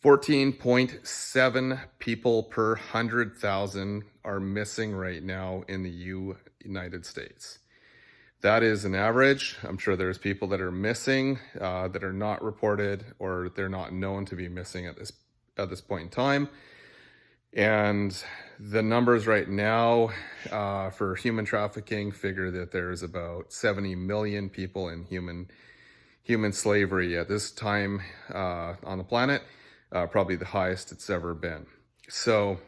14.7 people per 100,000 are missing right now in the United States. That is an average. I'm sure there's people that are missing that are not reported, or they're not known to be missing at this point in time. And the numbers right now for human trafficking figure that there's about 70 million people in human slavery at this time on the planet. Probably the highest it's ever been. So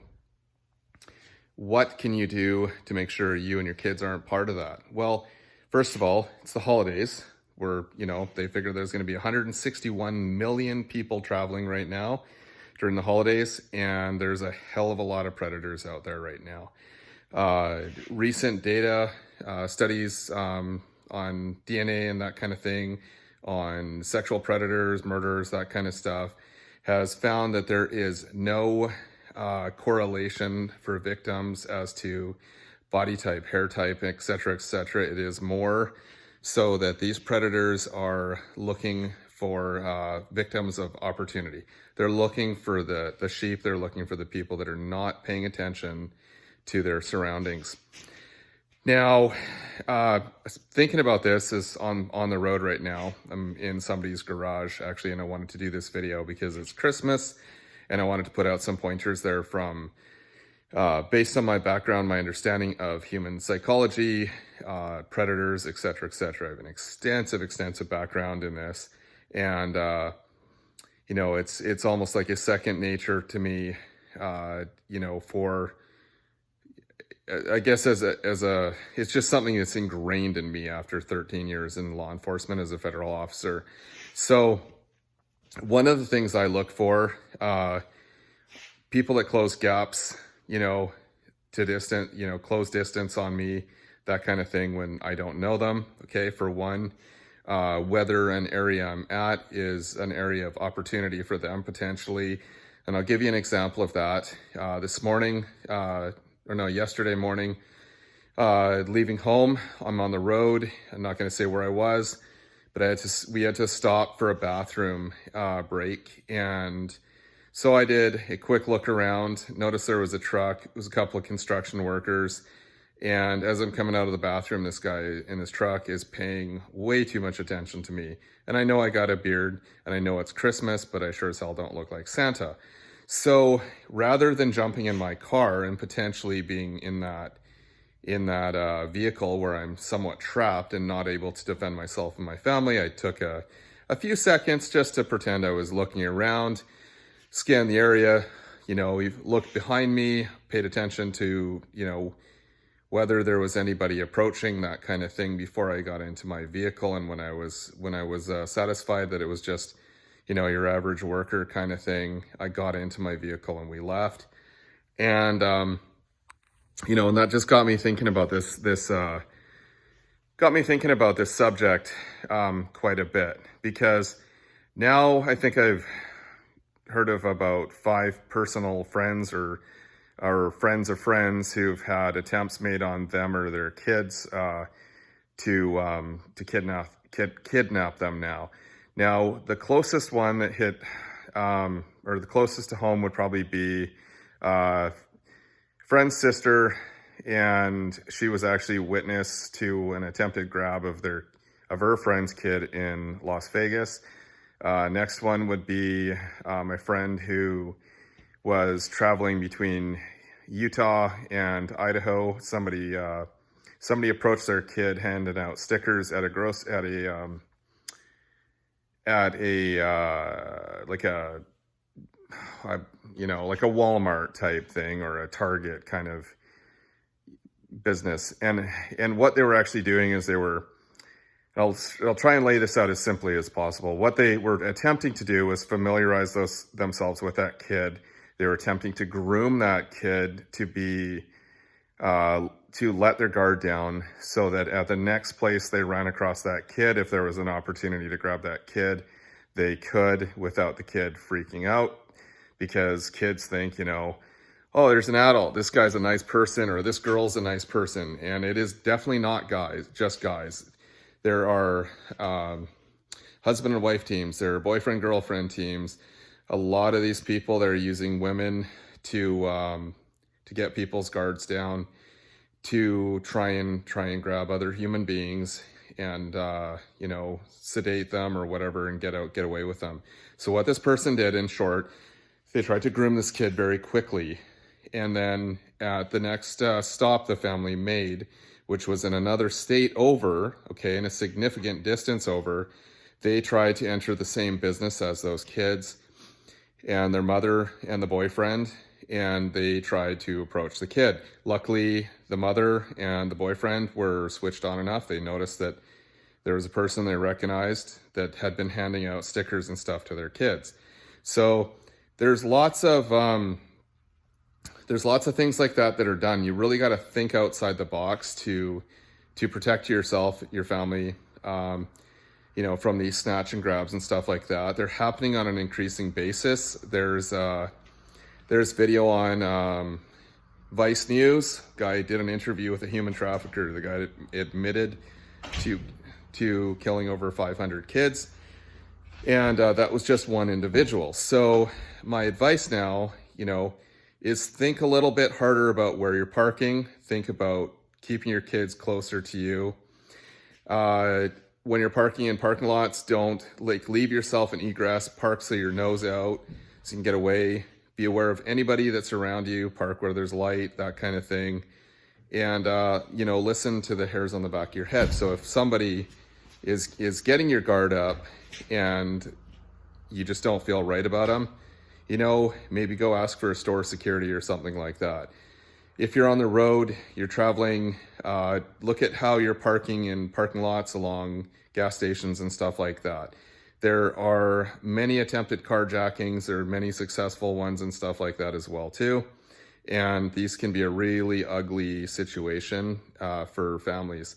what can you do to make sure you and your kids aren't part of that? Well, first of all, it's the holidays where, they figure there's going to be 161 million people traveling right now during the holidays, and there's a hell of a lot of predators out there right now. Recent data, studies on DNA and that kind of thing, on sexual predators, murders, that kind of stuff, has found that there is no correlation for victims as to body type, hair type, etc., etc. It is more so that these predators are looking for victims of opportunity. They're looking for the sheep. They're looking for the people that are not paying attention to their surroundings. Now, thinking about this is on the road right now. I'm in somebody's garage, actually, and I wanted to do this video because it's Christmas, and I wanted to put out some pointers there from, based on my background, my understanding of human psychology, predators, etc., etc. I have an extensive background in this, and it's almost like a second nature to me. For I guess it's just something that's ingrained in me after 13 years in law enforcement as a federal officer. So one of the things I look for, people that close gaps, close distance on me, that kind of thing when I don't know them. Okay. For one, whether an area I'm at is an area of opportunity for them potentially. And I'll give you an example of that. Yesterday morning, leaving home, I'm on the road. I'm not going to say where I was, but we had to stop for a bathroom break. And so I did a quick look around, noticed there was a truck. It was a couple of construction workers. And as I'm coming out of the bathroom, this guy in his truck is paying way too much attention to me. And I know I got a beard and I know it's Christmas, but I sure as hell don't look like Santa. So rather than jumping in my car and potentially being in that vehicle where I'm somewhat trapped and not able to defend myself and my family, I took a few seconds just to pretend I was looking around, scanned the area, looked behind me, paid attention to, whether there was anybody approaching, that kind of thing, before I got into my vehicle. And when I was satisfied that it was just, your average worker kind of thing, I got into my vehicle and we left. And, and that just got me thinking about this subject quite a bit, because now I think I've heard of about 5 personal friends or friends of friends who've had attempts made on them or their kids to kidnap them now. Now, the closest one that hit, or the closest to home would probably be friend's sister, and she was actually witness to an attempted grab of her friend's kid in Las Vegas. Next one would be my friend who was traveling between Utah and Idaho. Somebody approached their kid handing out stickers at a Walmart type thing or a Target kind of business. And what they were actually doing is I'll try and lay this out as simply as possible. What they were attempting to do was familiarize themselves with that kid. They were attempting to groom that kid to let their guard down, so that at the next place they ran across that kid, if there was an opportunity to grab that kid, they could, without the kid freaking out. Because kids think, oh, there's an adult, this guy's a nice person, or this girl's a nice person. And it is definitely not just guys. There are husband and wife teams, there are boyfriend-girlfriend teams, A lot of these people that are using women to get people's guards down, to try and grab other human beings and you know, sedate them or whatever and get away with them. So what this person did, in short, they tried to groom this kid very quickly, and then at the next stop the family made, which was in another state over, okay, in a significant distance over, they tried to enter the same business as those kids and their mother and the boyfriend, and they tried to approach the kid. Luckily, the mother and the boyfriend were switched on enough. They noticed that there was a person they recognized that had been handing out stickers and stuff to their kids. So there's lots of things like that that are done. You really got to think outside the box to protect yourself, your family, you know, from these snatch and grabs and stuff like that. They're happening on an increasing basis. There's video on Vice News. Guy did an interview with a human trafficker. The guy admitted to killing over 500 kids, and that was just one individual. So my advice now, you know, is think a little bit harder about where you're parking. Think about keeping your kids closer to you. When you're parking in parking lots, don't leave yourself an egress. Park so your nose out so you can get away. Be aware of anybody that's around you. Park where there's light, that kind of thing. And you know, listen to the hairs on the back of your head. So if somebody is getting your guard up and you just don't feel right about them, you know, maybe go ask for a store security or something like that. If you're on the road, you're traveling, look at how you're parking in parking lots along gas stations and stuff like that. There are many attempted carjackings. There are many successful ones and stuff like that as well too. And these can be a really ugly situation for families.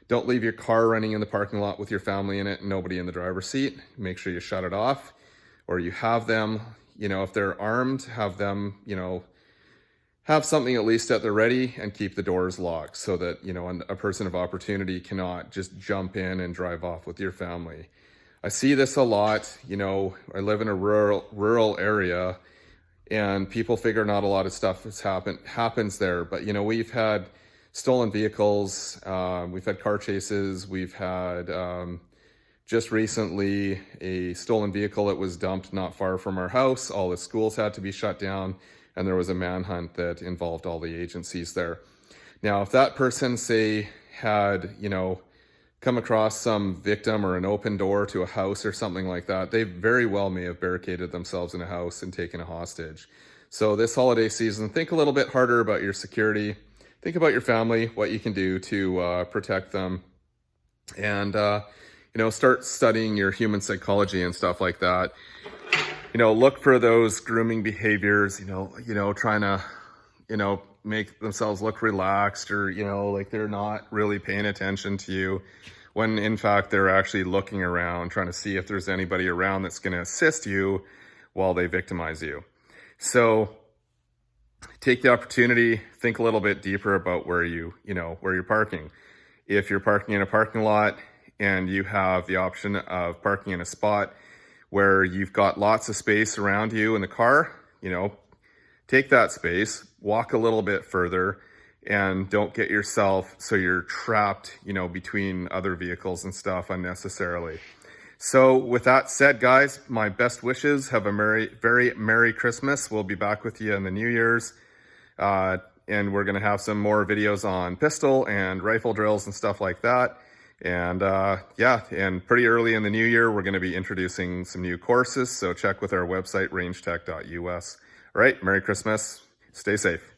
Don't leave your car running in the parking lot with your family in it and nobody in the driver's seat. Make sure you shut it off, or you have them, you know, if they're armed, have them, you know, have something at least at the ready, and keep the doors locked so that, you know, a person of opportunity cannot just jump in and drive off with your family. I see this a lot. You know, I live in a rural area, and people figure not a lot of stuff happens there. But, you know, we've had stolen vehicles, we've had car chases, we've had just recently a stolen vehicle that was dumped not far from our house. All the schools had to be shut down, and there was a manhunt that involved all the agencies there. Now, if that person, say, had, you know, come across some victim or an open door to a house or something like that, they very well may have barricaded themselves in a house and taken a hostage. So this holiday season, think a little bit harder about your security. Think about your family, what you can do to protect them, and you know, start studying your human psychology and stuff like that. You know, look for those grooming behaviors, you know, trying to, you know, make themselves look relaxed, or, you know, like they're not really paying attention to you, when in fact they're actually looking around, trying to see if there's anybody around that's going to assist you while they victimize you. So take the opportunity, think a little bit deeper about where where you're parking. If you're parking in a parking lot and you have the option of parking in a spot where you've got lots of space around you in the car, you know, take that space, walk a little bit further, and don't get yourself so you're trapped, you know, between other vehicles and stuff unnecessarily. So with that said, guys, my best wishes. Have a very Merry Christmas. We'll be back with you in the New Year's. And we're going to have some more videos on pistol and rifle drills and stuff like that. And yeah, and pretty early in the new year, we're going to be introducing some new courses. So check with our website, rangetech.us. All right, Merry Christmas. Stay safe.